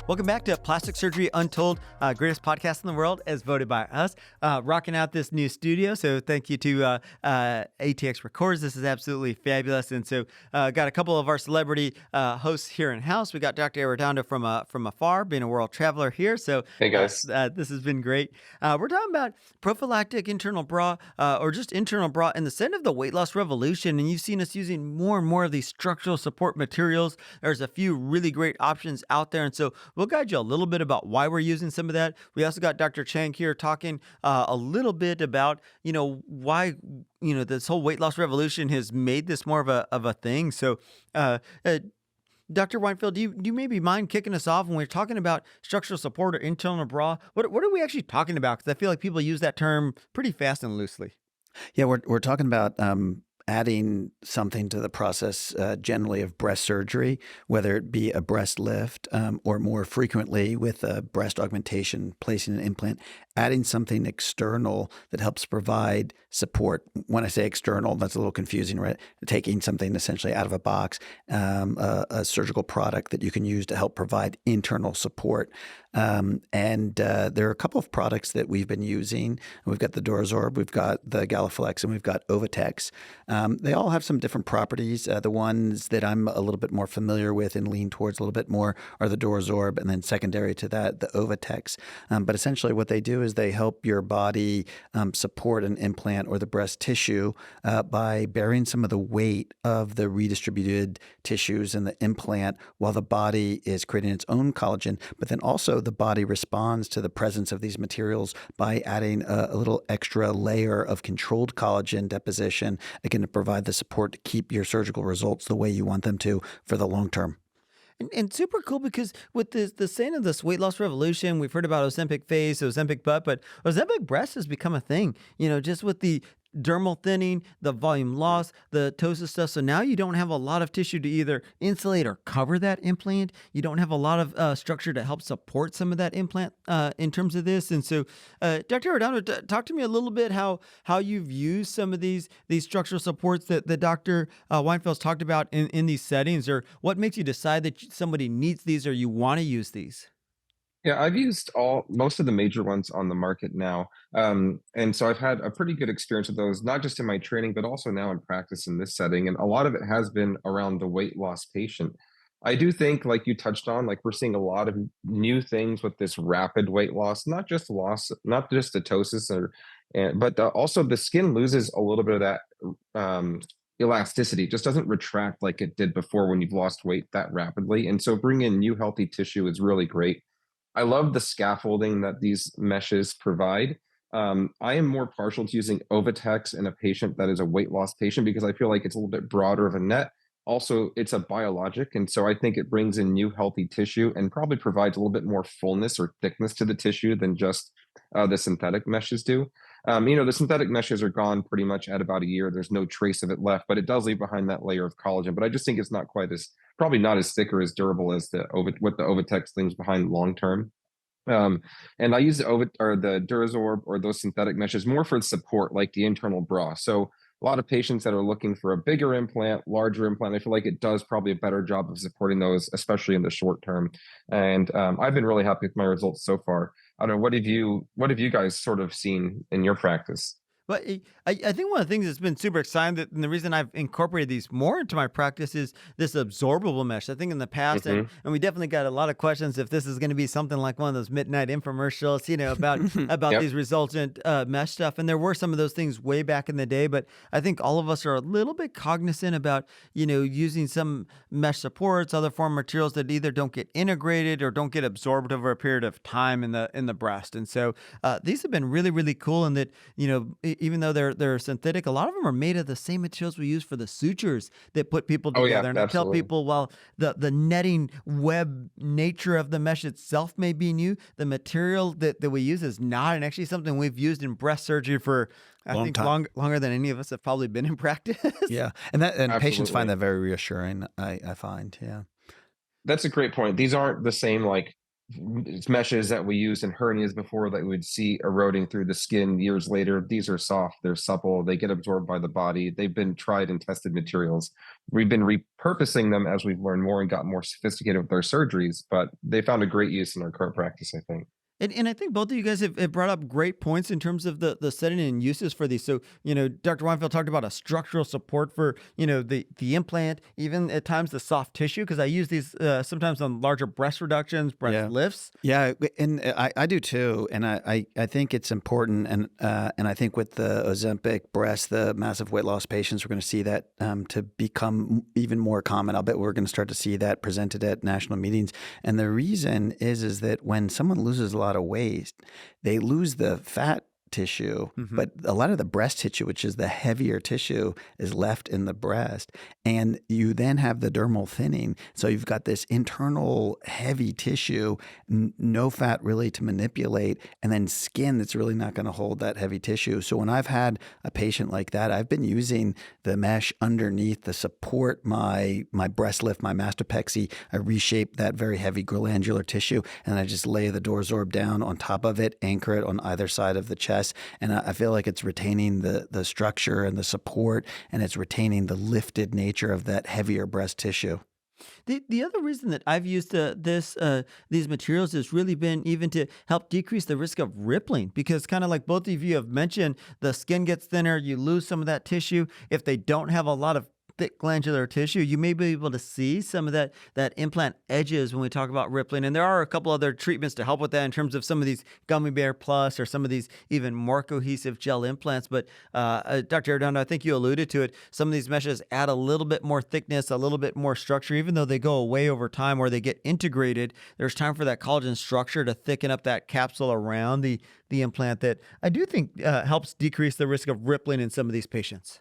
Welcome back to Plastic Surgery Untold, greatest podcast in the world as voted by us. Rocking out this new studio, so thank you to ATX Records. This is absolutely fabulous. And so got a couple of our celebrity hosts here in house. We got Dr. Arreondo from afar, being a world traveler here. So Hey guys. this has been great. We're talking about prophylactic internal bra or just internal bra in the center of the weight loss revolution. And you've seen us using more and more of these structural support materials. There's a few really great options out there. And so we'll guide you a little bit about why we're using some of that. We also got Dr. Chang here talking a little bit about, why, this whole weight loss revolution has made this more of a thing. So, Dr. Weinfeld, do you maybe mind kicking us off when we're talking about structural support or internal bra? What are we actually talking about? Because I feel like people use that term pretty fast and loosely. Yeah, we're talking about adding something to the process generally of breast surgery, whether it be a breast lift or more frequently with a breast augmentation, placing an implant, adding something external that helps provide support. When I say external, that's a little confusing, right? Taking something essentially out of a box, a surgical product that you can use to help provide internal support. And there are a couple of products that we've been using. We've got the Dorazorb, we've got the Galaflex, and we've got Ovatex. They all have some different properties. The ones that I'm a little bit more familiar with and lean towards a little bit more are the Dorazorb, and then secondary to that, the Ovatex. But essentially what they do is they help your body support an implant or the breast tissue by bearing some of the weight of the redistributed tissues in the implant while the body is creating its own collagen. But then also the body responds to the presence of these materials by adding a little extra layer of controlled collagen deposition, again, to provide the support to keep your surgical results the way you want them to for the long term. And super cool because with the saying of this weight loss revolution, we've heard about Ozempic face, Ozempic butt, but Ozempic breast has become a thing, just with the dermal thinning, the volume loss, the ptosis stuff. So now you don't have a lot of tissue to either insulate or cover that implant. You don't have a lot of structure to help support some of that implant in terms of this. And so, Dr. Arreondo, talk to me a little bit how you've used some of these structural supports that Dr. Weinfeld's talked about in these settings, or what makes you decide that somebody needs these or you want to use these? Yeah, I've used most of the major ones on the market now. And so I've had a pretty good experience with those, not just in my training, but also now in practice in this setting. And a lot of it has been around the weight loss patient. I do think, like you touched on, like we're seeing a lot of new things with this rapid weight loss, not just ketosis, but also the skin loses a little bit of that elasticity. It just doesn't retract like it did before when you've lost weight that rapidly. And so bringing in new healthy tissue is really great. I love the scaffolding that these meshes provide. I am more partial to using Ovatex in a patient that is a weight loss patient because I feel like it's a little bit broader of a net. Also, it's a biologic, and so I think it brings in new healthy tissue and probably provides a little bit more fullness or thickness to the tissue than just the synthetic meshes do. The synthetic meshes are gone pretty much at about a year. There's no trace of it left, but it does leave behind that layer of collagen. But I just think it's probably not as thick or as durable as what the Ovatex leaves behind long term. And I use the Durazorb or those synthetic meshes more for support, like the internal bra. So a lot of patients that are looking for a bigger implant, larger implant, I feel like it does probably a better job of supporting those, especially in the short term. And I've been really happy with my results so far. I don't know, what have you guys sort of seen in your practice? But I think one of the things that's been super exciting, and the reason I've incorporated these more into my practice is this absorbable mesh. I think in the past, and Hmm. we definitely got a lot of questions if this is going to be something like one of those midnight infomercials, about Yep. these resultant mesh stuff. And there were some of those things way back in the day, but I think all of us are a little bit cognizant about, using some mesh supports, other form materials that either don't get integrated or don't get absorbed over a period of time in the breast. And so these have been really, really cool in that, even though they're synthetic, a lot of them are made of the same materials we use for the sutures that put people Oh yeah, together. And I tell absolutely. people, while the netting web nature of the mesh itself may be new, the material that we use is not, and actually something we've used in breast surgery for I Long think time. longer than any of us have probably been in practice. Yeah. And patients find Absolutely. that very reassuring, I find. Yeah. That's a great point. These aren't the same like meshes that we used in hernias before that we would see eroding through the skin years later. These are soft, they're supple, they get absorbed by the body. They've been tried and tested materials. We've been repurposing them as we've learned more and got more sophisticated with our surgeries, but they found a great use in our current practice, I think. And I think both of you guys have brought up great points in terms of the setting and uses for these. So, Dr. Weinfeld talked about a structural support for, the implant, even at times the soft tissue, because I use these sometimes on larger breast reductions, breast Yeah. lifts. Yeah, and I do too, and I think it's important, and I think with the Ozempic breast, the massive weight loss patients, we're going to see that to become even more common. I'll bet we're going to start to see that presented at national meetings, and the reason is that when someone loses a lot of weight, they lose the fat tissue, Hmm. but a lot of the breast tissue, which is the heavier tissue, is left in the breast. And you then have the dermal thinning. So you've got this internal heavy tissue, no fat really to manipulate, and then skin that's really not going to hold that heavy tissue. So when I've had a patient like that, I've been using the mesh underneath to support my breast lift, my mastopexy. I reshape that very heavy glandular tissue, and I just lay the Dorsorb down on top of it, anchor it on either side of the chest. And I feel like it's retaining the structure and the support, and it's retaining the lifted nature of that heavier breast tissue. The other reason that I've used these materials has really been even to help decrease the risk of rippling, because kind of like both of you have mentioned, the skin gets thinner, you lose some of that tissue. If they don't have a lot of thick glandular tissue, you may be able to see some of that implant edges when we talk about rippling. And there are a couple other treatments to help with that in terms of some of these Gummy Bear Plus or some of these even more cohesive gel implants. But Dr. Arredondo, I think you alluded to it. Some of these meshes add a little bit more thickness, a little bit more structure, even though they go away over time or they get integrated. There's time for that collagen structure to thicken up that capsule around the implant that I do think helps decrease the risk of rippling in some of these patients.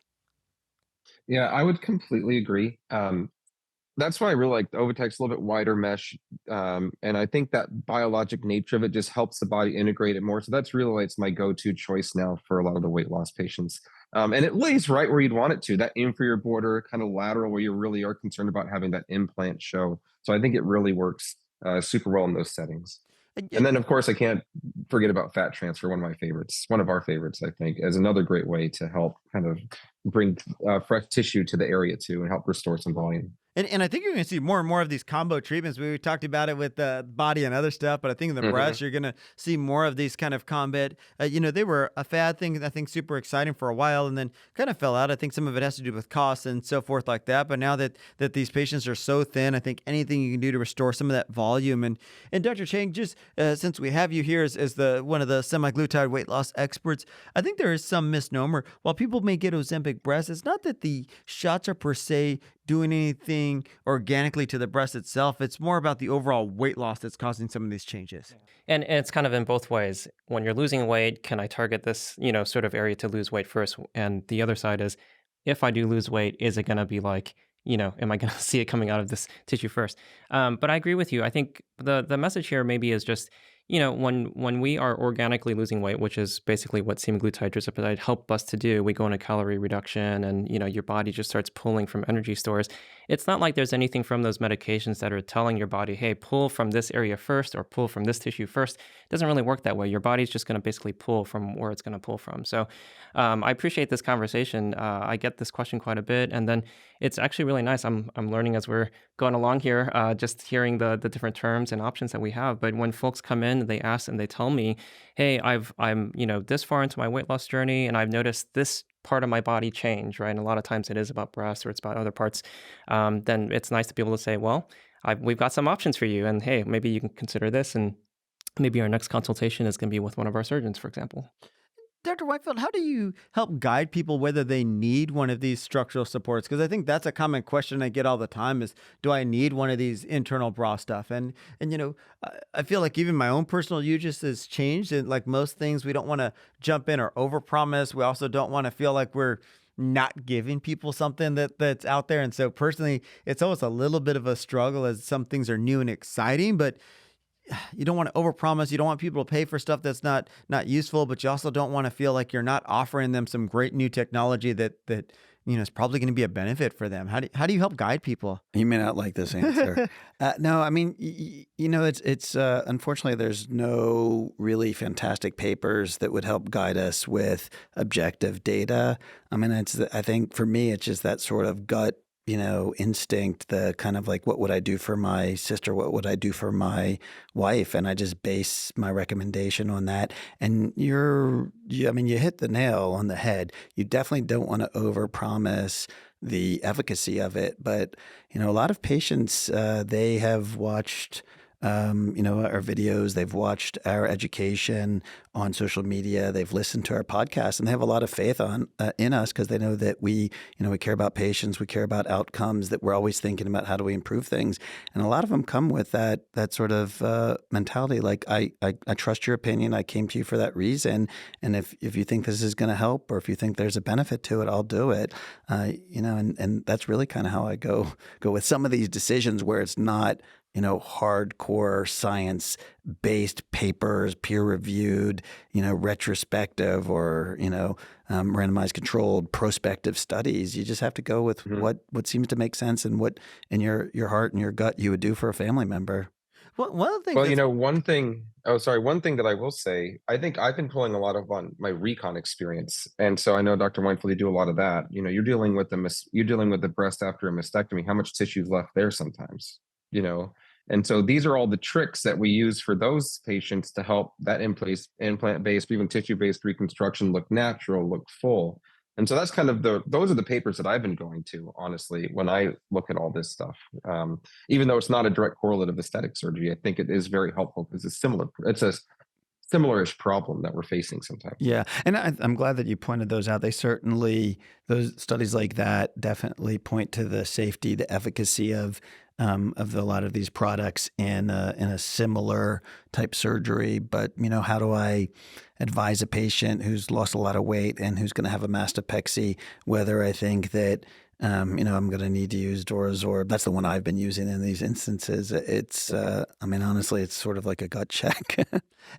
Yeah, I would completely agree. That's why I really like the Ovotech's a little bit wider mesh. And I think that biologic nature of it just helps the body integrate it more. So that's really like it's my go-to choice now for a lot of the weight loss patients. And it lays right where you'd want it to, that inferior border, kind of lateral where you really are concerned about having that implant show. So I think it really works super well in those settings. And And, then, of course, I can't forget about fat transfer, one of my favorites, one of our favorites, I think, as another great way to help kind of bring fresh tissue to the area too and help restore some volume. And I think you're going to see more and more of these combo treatments. We talked about it with the body and other stuff, but I think in the Hmm. breast, you're going to see more of these kind of combat. They were a fad thing, I think super exciting for a while and then kind of fell out. I think some of it has to do with costs and so forth like that. But now that these patients are so thin, I think anything you can do to restore some of that volume. And Dr. Chang, just since we have you here as the one of the semaglutide weight loss experts, I think there is some misnomer. While people may get Ozempic breast, it's not that the shots are per se doing anything organically to the breast itself. It's more about the overall weight loss that's causing some of these changes. And it's kind of in both ways. When you're losing weight, can I target this, sort of area to lose weight first? And the other side is, if I do lose weight, is it going to be like, am I going to see it coming out of this tissue first? But I agree with you. I think the message here maybe is just, when we are organically losing weight, which is basically what semaglutide, tirzepatide help us to do, we go into calorie reduction and, your body just starts pulling from energy stores. It's not like there's anything from those medications that are telling your body, hey, pull from this area first or pull from this tissue first. It doesn't really work that way. Your body's just going to basically pull from where it's going to pull from. So I appreciate this conversation. I get this question quite a bit. And then it's actually really nice. I'm learning as we're going along here, just hearing the different terms and options that we have. But when folks come in, they ask and they tell me, hey, I'm this far into my weight loss journey and I've noticed this part of my body change, right? And a lot of times it is about breasts or it's about other parts. Then it's nice to be able to say, well, we've got some options for you. And hey, maybe you can consider this. And maybe our next consultation is going to be with one of our surgeons, for example. Dr. Whitefield, how do you help guide people whether they need one of these structural supports? Because I think that's a common question I get all the time is, do I need one of these internal bra stuff? And I feel like even my own personal use has changed. And like most things, we don't want to jump in or overpromise. We also don't want to feel like we're not giving people something that's out there. And so personally, it's always a little bit of a struggle as some things are new and exciting, but you don't want to overpromise. You don't want people to pay for stuff that's not useful, but you also don't want to feel like you're not offering them some great new technology that is probably going to be a benefit for them. How do you help guide people? You may not like this answer. No, I mean, it's unfortunately there's no really fantastic papers that would help guide us with objective data. I mean, I think for me, it's just that sort of gut, instinct, the kind of like, what would I do for my sister? What would I do for my wife? And I just base my recommendation on that. And I mean, you hit the nail on the head. You definitely don't want to overpromise the efficacy of it. But, a lot of patients, they have watched, our videos, they've watched our education on social media, they've listened to our podcast, and they have a lot of faith in us because they know that we care about patients, we care about outcomes, that we're always thinking about how do we improve things. And a lot of them come with that sort of mentality, like, I trust your opinion, I came to you for that reason, and if you think this is going to help, or if you think there's a benefit to it, I'll do it. And that's really kind of how I go with some of these decisions where it's not hardcore science-based papers, peer-reviewed, retrospective, or randomized, controlled, prospective studies. You just have to go with what seems to make sense and what in your heart and your gut you would do for a family member. Well, one of the Well, things that's one thing, oh, sorry, one thing that I will say, I think I've been pulling a lot of on my recon experience. And so I know Dr. Weinfeld, you do a lot of that. You're dealing with you're dealing with the breast after a mastectomy, how much tissue is left there sometimes, you know? And so these are all the tricks that we use for those patients to help that implant-based, or even tissue-based reconstruction look natural, look full. And so that's kind of those are the papers that I've been going to, honestly, when I look at all this stuff. Even though it's not a direct correlate of aesthetic surgery, I think it is very helpful because it's a similar-ish problem that we're facing sometimes. Yeah, and I'm glad that you pointed those out. Those studies like that definitely point to the safety, the efficacy of a lot of these products in a similar type surgery. But how do I advise a patient who's lost a lot of weight and who's going to have a mastopexy, whether I think that I'm going to need to use Dorazorb? That's the one I've been using in these instances. It's, honestly, it's sort of like a gut check.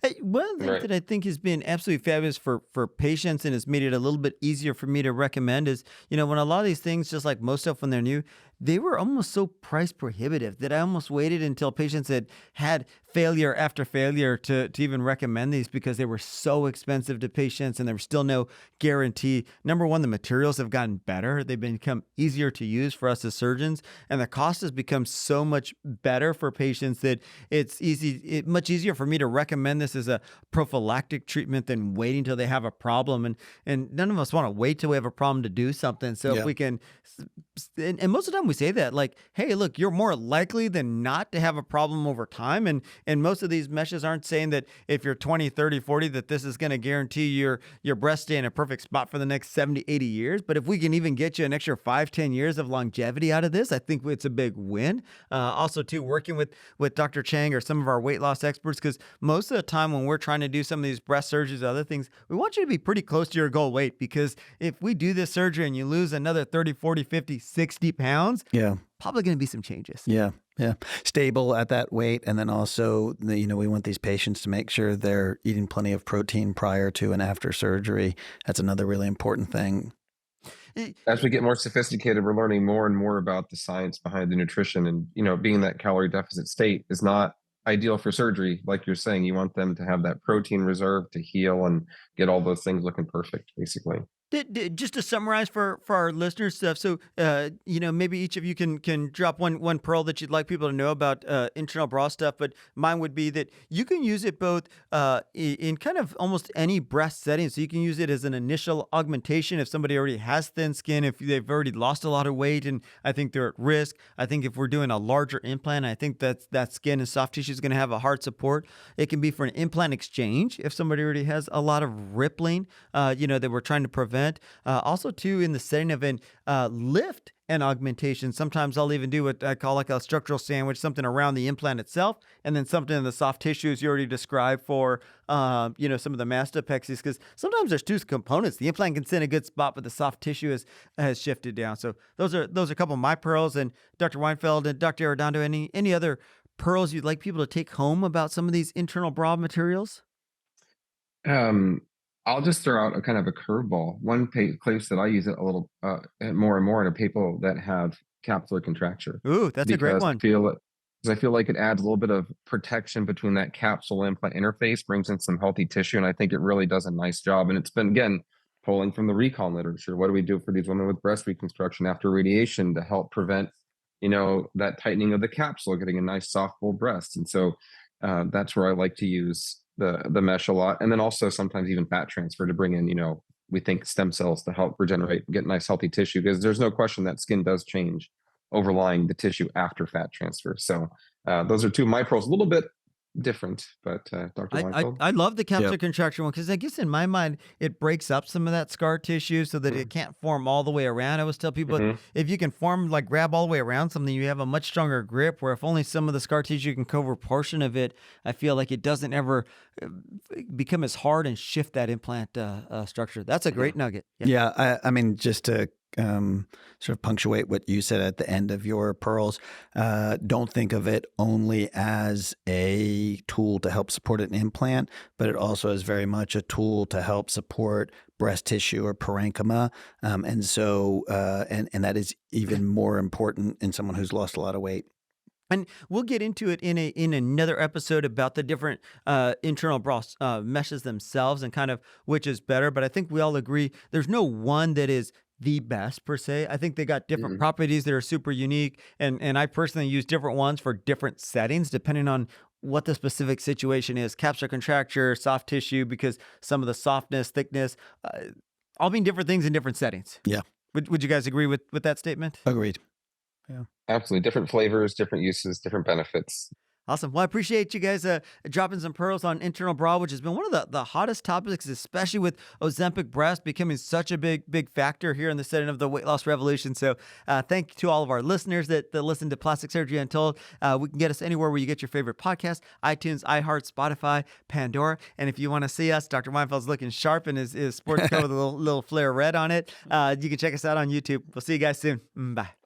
Hey, one of the things Right. that I think has been absolutely fabulous for patients and has made it a little bit easier for me to recommend is, when a lot of these things, just like most stuff when they're new, they were almost so price prohibitive that I almost waited until patients had failure after failure to even recommend these because they were so expensive to patients and there was still no guarantee. Number one, the materials have gotten better. They've become easier to use for us as surgeons, and the cost has become so much better for patients that it's much easier for me to recommend this as a prophylactic treatment than waiting till they have a problem. And none of us want to wait till we have a problem to do something. So if Yeah. we can, and most of the time we say that, like, hey, look, you're more likely than not to have a problem over time. And most of these meshes aren't saying that if you're 20, 30, 40, that this is going to guarantee your breast stay in a perfect spot for the next 70, 80 years. But if we can even get you an extra 5, 10 years of longevity out of this, I think it's a big win. Also, too, working with Dr. Chang or some of our weight loss experts, because most of the time when we're trying to do some of these breast surgeries and other things, we want you to be pretty close to your goal weight, because if we do this surgery and you lose another 30, 40, 50, 60 pounds, Yeah. probably going to be some changes. Yeah. Yeah. Stable at that weight. And then also, we want these patients to make sure they're eating plenty of protein prior to and after surgery. That's another really important thing. As we get more sophisticated, we're learning more and more about the science behind the nutrition. And, being in that calorie deficit state is not ideal for surgery. Like you're saying, you want them to have that protein reserve to heal and get all those things looking perfect, basically. Just to summarize for our listeners stuff, so maybe each of you can drop one pearl that you'd like people to know about internal bra stuff. But mine would be that you can use it both in kind of almost any breast setting. So you can use it as an initial augmentation if somebody already has thin skin, if they've already lost a lot of weight, and I think they're at risk. I think if we're doing a larger implant, I think that skin and soft tissue is going to have a hard support. It can be for an implant exchange if somebody already has a lot of rippling, that we're trying to prevent. Also, too, in the setting of an lift and augmentation, sometimes I'll even do what I call like a structural sandwich, something around the implant itself, and then something in the soft tissues you already described for, some of the mastopexies, because sometimes there's two components. The implant can sit in a good spot, but the soft tissue has shifted down. So those are a couple of my pearls. And Dr. Weinfeld and Dr. Arreondo, any other pearls you'd like people to take home about some of these internal bra materials? Um, I'll just throw out a kind of a curveball. One place that I use it a little more and more are people that have capsular contracture, Ooh, that's a great because one. I feel like it adds a little bit of protection between that capsule implant interface, brings in some healthy tissue, and I think it really does a nice job. And it's been, again, pulling from the recon literature. What do we do for these women with breast reconstruction after radiation to help prevent, that tightening of the capsule, getting a nice soft full breast? And so that's where I like to use the mesh a lot. And then also sometimes even fat transfer to bring in, we think stem cells to help regenerate and get nice healthy tissue, because there's no question that skin does change overlying the tissue after fat transfer. So those are two of my pros, a little bit different, but Dr. Weinfeld. I love the capsular Yep. contracture one because I guess in my mind it breaks up some of that scar tissue so that it can't form all the way around. I always tell people if you can grab all the way around something, you have a much stronger grip. Where if only some of the scar tissue can cover a portion of it, I feel like it doesn't ever become as hard and shift that implant structure. That's a great nugget. Yeah, I mean, just to sort of punctuate what you said at the end of your pearls, don't think of it only as a tool to help support an implant, but it also is very much a tool to help support breast tissue or parenchyma. And so, and that is even more important in someone who's lost a lot of weight. And we'll get into it in another episode about the different internal bra meshes themselves and kind of which is better. But I think we all agree there's no one that is the best per se. I think they got different properties that are super unique. And I personally use different ones for different settings depending on what the specific situation is. Capsular contracture, soft tissue, because some of the softness, thickness, all mean different things in different settings. Yeah. Would you guys agree with that statement? Agreed. Yeah. Absolutely. Different flavors, different uses, different benefits. Awesome. Well, I appreciate you guys dropping some pearls on internal bra, which has been one of the hottest topics, especially with Ozempic breast becoming such a big factor here in the setting of the weight loss revolution. So thank you to all of our listeners that listen to Plastic Surgery Untold. We can get us anywhere where you get your favorite podcast: iTunes, iHeart, Spotify, Pandora. And if you want to see us, Dr. Weinfeld's looking sharp in his sports coat with a little flare of red on it. You can check us out on YouTube. We'll see you guys soon. Bye.